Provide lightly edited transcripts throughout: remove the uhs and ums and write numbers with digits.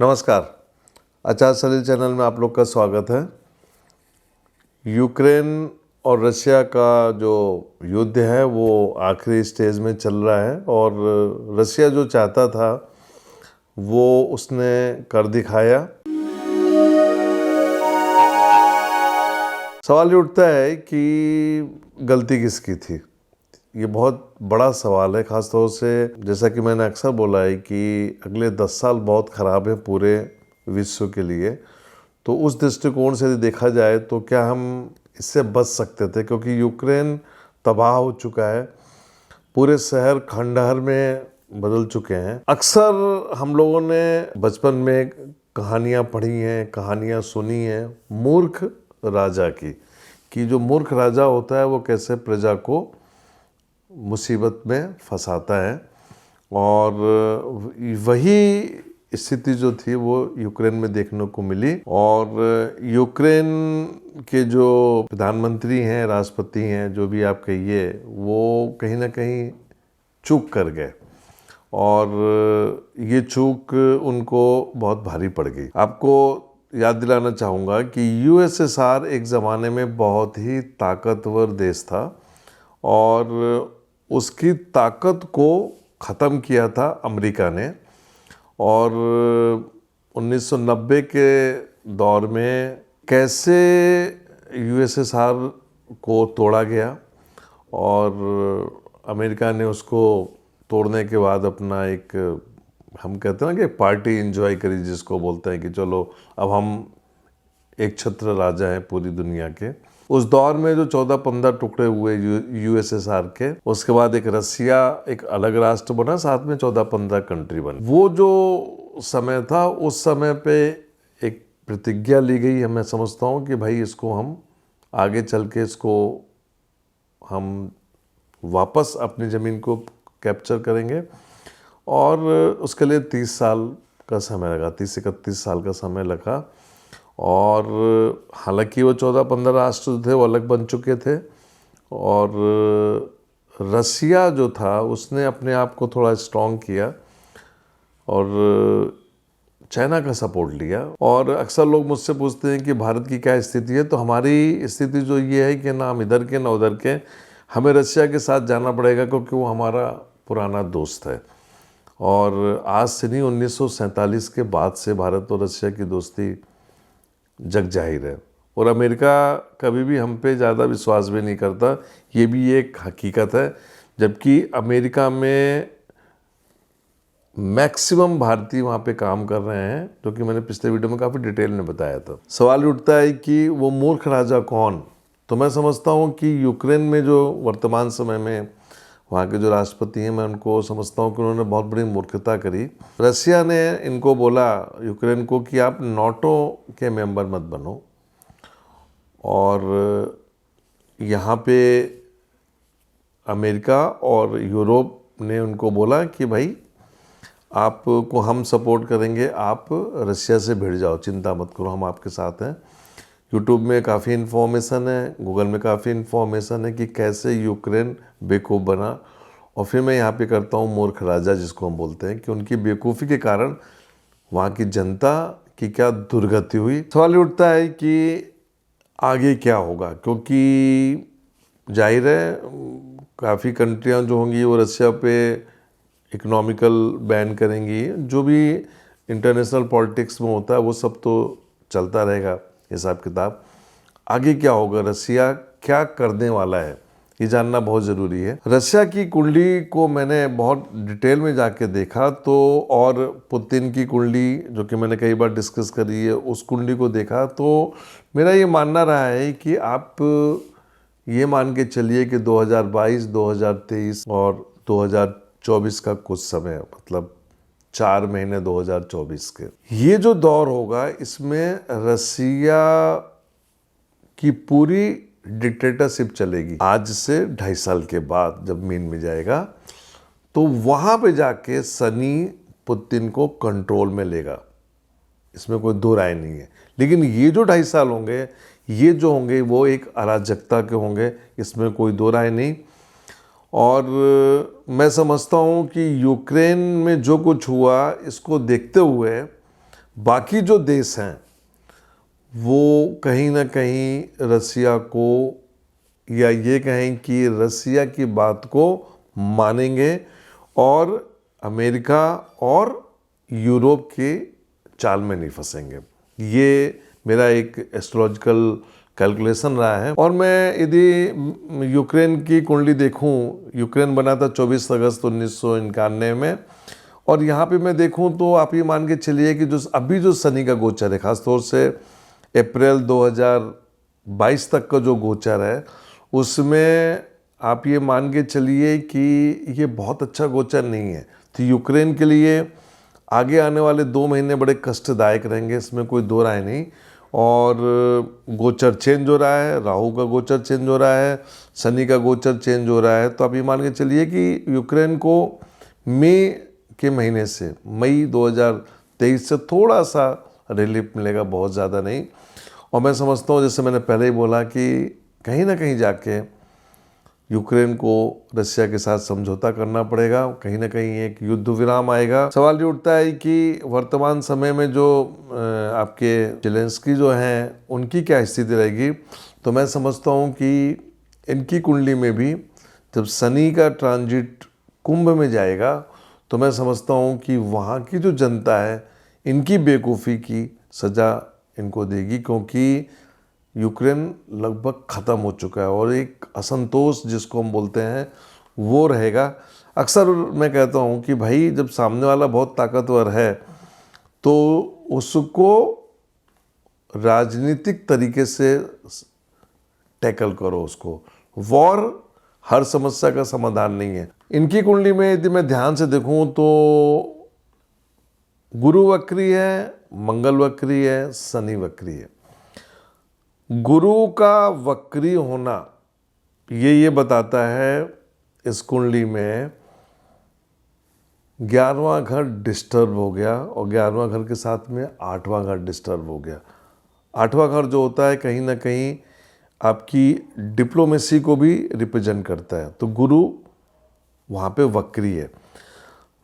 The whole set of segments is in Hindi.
नमस्कार। आचार्य सलील चैनल में आप लोग का स्वागत है। यूक्रेन और रशिया का जो युद्ध है वो आखिरी स्टेज में चल रहा है और रशिया जो चाहता था वो उसने कर दिखाया। सवाल ये उठता है कि गलती किसकी थी। ये बहुत बड़ा सवाल है, ख़ासतौर से जैसा कि मैंने अक्सर बोला है कि अगले 10 साल बहुत ख़राब है पूरे विश्व के लिए। तो उस दृष्टिकोण से देखा जाए तो क्या हम इससे बच सकते थे, क्योंकि यूक्रेन तबाह हो चुका है, पूरे शहर खंडहर में बदल चुके हैं। अक्सर हम लोगों ने बचपन में कहानियाँ पढ़ी हैं, कहानियाँ सुनी हैं मूर्ख राजा की, कि जो मूर्ख राजा होता है वो कैसे प्रजा को मुसीबत में फंसाता है। और वही स्थिति जो थी वो यूक्रेन में देखने को मिली। और यूक्रेन के जो प्रधानमंत्री हैं, राष्ट्रपति हैं, जो भी आप कहिए, वो कहीं ना कहीं चूक कर गए और ये चूक उनको बहुत भारी पड़ गई। आपको याद दिलाना चाहूँगा कि यूएसएसआर एक ज़माने में बहुत ही ताकतवर देश था और उसकी ताकत को ख़त्म किया था अमेरिका ने। और 1990 के दौर में कैसे यूएसएसआर को तोड़ा गया और अमेरिका ने उसको तोड़ने के बाद अपना एक, हम कहते हैं ना कि पार्टी एंजॉय करी, जिसको बोलते हैं कि चलो अब हम एक छत्र राजा हैं पूरी दुनिया के। उस दौर में जो 14-15 टुकड़े हुए यूएसएसआर के, उसके बाद एक रसिया एक अलग राष्ट्र बना, साथ में 14-15 कंट्री बनी। वो जो समय था, उस समय पे एक प्रतिज्ञा ली गई, मैं समझता हूँ कि भाई इसको हम आगे चल के इसको हम वापस अपनी ज़मीन को कैप्चर करेंगे। और उसके लिए 30 साल का समय लगा, 30-31 साल का समय लगा। और हालांकि वो 14-15 राष्ट्र थे वो अलग बन चुके थे और रसिया जो था उसने अपने आप को थोड़ा स्ट्रॉन्ग किया और चाइना का सपोर्ट लिया। और अक्सर लोग मुझसे पूछते हैं कि भारत की क्या स्थिति है, तो हमारी स्थिति जो ये है कि ना हम इधर के ना उधर के, हमें रसिया के साथ जाना पड़ेगा क्योंकि वो हमारा पुराना दोस्त है। और आज से नहीं, 1947 के बाद से भारत और रसिया की दोस्ती जग जाहिर है। और अमेरिका कभी भी हम पे ज़्यादा विश्वास भी नहीं करता, ये भी एक हकीकत है। जबकि अमेरिका में मैक्सिमम भारतीय वहाँ पे काम कर रहे हैं, जो कि मैंने पिछले वीडियो में काफ़ी डिटेल में बताया था। सवाल उठता है कि वो मूर्ख राजा कौन। तो मैं समझता हूँ कि यूक्रेन में जो वर्तमान समय में वहाँ के जो राष्ट्रपति हैं, मैं उनको समझता हूँ कि उन्होंने बहुत बड़ी मूर्खता करी। रसिया ने इनको बोला, यूक्रेन को, कि आप नाटो के मेंबर मत बनो। और यहाँ पे अमेरिका और यूरोप ने उनको बोला कि भाई आपको हम सपोर्ट करेंगे, आप रसिया से भिड़ जाओ, चिंता मत करो, हम आपके साथ हैं। यूट्यूब में काफ़ी इन्फॉर्मेशन है, गूगल में काफ़ी इन्फॉर्मेशन है कि कैसे यूक्रेन बेवकूफ़ बना। और फिर मैं यहाँ पे करता हूँ मूर्ख राजा, जिसको हम बोलते हैं, कि उनकी बेवकूफ़ी के कारण वहाँ की जनता की क्या दुर्गति हुई। सवाल उठता है कि आगे क्या होगा, क्योंकि जाहिर है काफ़ी कंट्रियाँ जो होंगी वो रसिया पे इकोनॉमिकल बैन करेंगी। जो भी इंटरनेशनल पॉलिटिक्स में होता है वो सब तो चलता रहेगा हिसाब किताब। आगे क्या होगा, रसिया क्या करने वाला है, ये जानना बहुत ज़रूरी है। रसिया की कुंडली को मैंने बहुत डिटेल में जाके देखा तो, और पुतिन की कुंडली जो कि मैंने कई बार डिस्कस करी है, उस कुंडली को देखा तो मेरा ये मानना रहा है कि आप ये मान के चलिए कि 2022, 2023 और 2024 का कुछ समय, मतलब 4 महीने 2024 के, ये जो दौर होगा, इसमें रसिया की पूरी डिक्टेटरशिप चलेगी। आज से 2.5 साल के बाद जब मीन में जाएगा तो वहाँ पे जाके सनी पुतिन को कंट्रोल में लेगा, इसमें कोई दो राय नहीं है। लेकिन ये जो 2.5 साल होंगे, ये जो होंगे वो एक अराजकता के होंगे, इसमें कोई दो राय नहीं। और मैं समझता हूँ कि यूक्रेन में जो कुछ हुआ, इसको देखते हुए बाकी जो देश हैं वो कहीं ना कहीं रसिया को, या ये कहें कि रसिया की बात को मानेंगे और अमेरिका और यूरोप के चाल में नहीं फंसेंगे। ये मेरा एक एस्ट्रोलॉजिकल कैलकुलेशन रहा है। और मैं यदि यूक्रेन की कुंडली देखूं, यूक्रेन बना था 24 अगस्त 1991 में, और यहाँ पे मैं देखूं तो आप ये मान के चलिए कि जो अभी जो शनि का गोचर है, खासतौर से अप्रैल 2022 तक का जो गोचर है, उसमें आप ये मान के चलिए कि ये बहुत अच्छा गोचर नहीं है। तो यूक्रेन के लिए आगे आने वाले 2 महीने बड़े कष्टदायक रहेंगे, इसमें कोई दो राय नहीं। और गोचर चेंज हो रहा है, राहु का गोचर चेंज हो रहा है, शनि का गोचर चेंज हो रहा है। तो आप ये मान के चलिए कि यूक्रेन को मई के महीने से, मई 2023 से थोड़ा सा रिलीफ मिलेगा, बहुत ज़्यादा नहीं। और मैं समझता हूँ, जैसे मैंने पहले ही बोला, कि कहीं ना कहीं जाके यूक्रेन को रसिया के साथ समझौता करना पड़ेगा, कहीं ना कहीं एक युद्ध विराम आएगा। सवाल ये उठता है कि वर्तमान समय में जो आपके जेलेंस्की जो हैं, उनकी क्या स्थिति रहेगी। तो मैं समझता हूँ कि इनकी कुंडली में भी जब शनि का ट्रांजिट कुंभ में जाएगा, तो मैं समझता हूँ कि वहाँ की जो जनता है, इनकी बेवकूफ़ी की सज़ा इनको देगी, क्योंकि यूक्रेन लगभग ख़त्म हो चुका है और एक असंतोष जिसको हम बोलते हैं वो रहेगा। अक्सर मैं कहता हूँ कि भाई, जब सामने वाला बहुत ताकतवर है तो उसको राजनीतिक तरीके से टैकल करो उसको। वॉर हर समस्या का समाधान नहीं है। इनकी कुंडली में यदि मैं ध्यान से देखूं तो गुरु वक्री है, मंगल वक्री है, शनि वक्री है। गुरु का वक्री होना ये बताता है इस कुंडली में 11वां घर डिस्टर्ब हो गया, और 11वां घर के साथ में 8वां घर डिस्टर्ब हो गया। 8वां घर जो होता है कहीं ना कहीं आपकी डिप्लोमेसी को भी रिप्रेजेंट करता है। तो गुरु वहाँ पे वक्री है।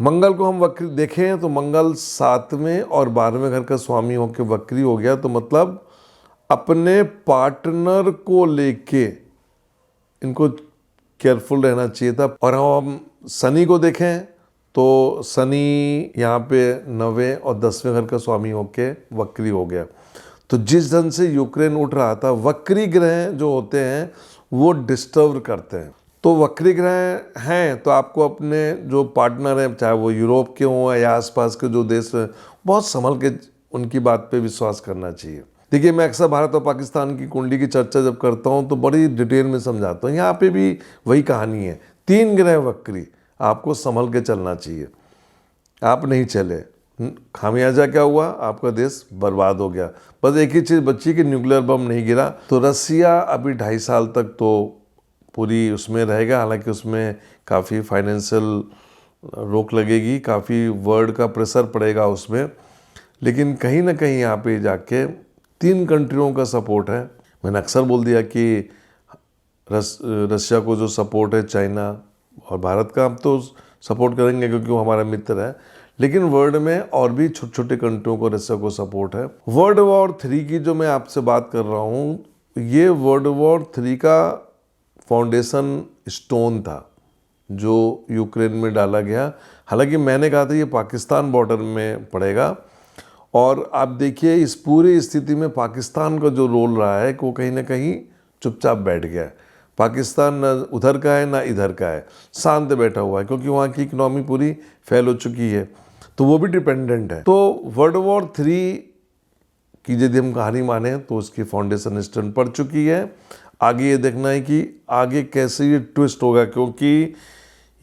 मंगल को हम वक्री देखें तो मंगल 7वें और 12वें घर का स्वामी होकर वक्री हो गया। तो मतलब अपने पार्टनर को लेके इनको केयरफुल रहना चाहिए था। और हम शनि को देखें तो शनि यहाँ पे 9वें और 10वें घर का स्वामी होके वक्री हो गया। तो जिस ढंग से यूक्रेन उठ रहा था, वक्री ग्रह जो होते हैं वो डिस्टर्ब करते हैं। तो वक्री ग्रह हैं तो आपको अपने जो पार्टनर हैं, चाहे वो यूरोप के हों या आसपास के जो देश हैं, बहुत संभल के उनकी बात पे विश्वास करना चाहिए। देखिए, मैं अक्सर भारत और पाकिस्तान की कुंडली की चर्चा जब करता हूँ तो बड़ी डिटेल में समझाता हूँ। यहाँ पे भी वही कहानी है, 3 ग्रह वक्री, आपको संभल के चलना चाहिए। आप नहीं चले, खामियाजा क्या हुआ, आपका देश बर्बाद हो गया। बस एक ही चीज़ बची कि न्यूक्लियर बम नहीं गिरा। तो रसिया अभी 2.5 साल तक तो पूरी उसमें रहेगा, हालांकि उसमें काफ़ी फाइनेंशियल रोक लगेगी, काफ़ी वर्ल्ड का प्रेशर पड़ेगा उसमें, लेकिन कहीं ना कहीं यहाँ पे जाके 3 कंट्रियों का सपोर्ट है। मैंने अक्सर बोल दिया कि रसिया को जो सपोर्ट है चाइना और भारत का, हम तो सपोर्ट करेंगे क्योंकि वो हमारा मित्र है, लेकिन वर्ल्ड में और भी छोटे छोटे कंट्रियों को रसिया को सपोर्ट है। वर्ल्ड वॉर 3 की जो मैं आपसे बात कर रहा हूँ, ये वर्ल्ड वॉर 3 का फाउंडेशन स्टोन था जो यूक्रेन में डाला गया। हालांकि मैंने कहा था ये पाकिस्तान बॉर्डर में पड़ेगा, और आप देखिए इस पूरी स्थिति में पाकिस्तान का जो रोल रहा है वो कहीं ना कहीं चुपचाप बैठ गया है। पाकिस्तान ना उधर का है ना इधर का है, शांत बैठा हुआ है, क्योंकि वहाँ की इकनॉमी पूरी फेल हो चुकी है, तो वो भी डिपेंडेंट है। तो वर्ल्ड वॉर 3 की यदि हम कहानी माने तो उसकी फाउंडेशन स्टोन पड़ चुकी है। आगे ये देखना है कि आगे कैसे ये ट्विस्ट होगा, क्योंकि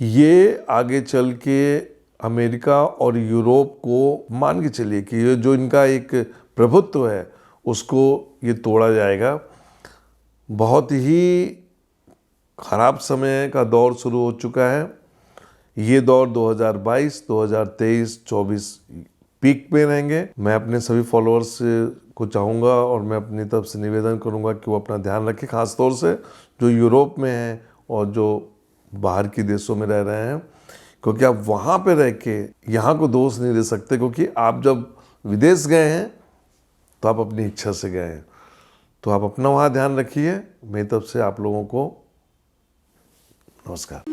ये आगे चल के अमेरिका और यूरोप को, मान के चलिए कि ये जो इनका एक प्रभुत्व है उसको ये तोड़ा जाएगा। बहुत ही खराब समय का दौर शुरू हो चुका है। ये दौर 2022, 2023, 24 पीक पे रहेंगे। मैं अपने सभी फॉलोअर्स को चाहूँगा और मैं अपनी तरफ से निवेदन करूँगा कि वो अपना ध्यान रखें, ख़ासतौर से जो यूरोप में हैं और जो बाहर के देशों में रह रहे हैं, क्योंकि आप वहाँ पे रह के यहाँ को दोष नहीं दे सकते। क्योंकि आप जब विदेश गए हैं तो आप अपनी इच्छा से गए हैं, तो आप अपना वहाँ ध्यान रखिए। मेरी तरफ से आप लोगों को नमस्कार।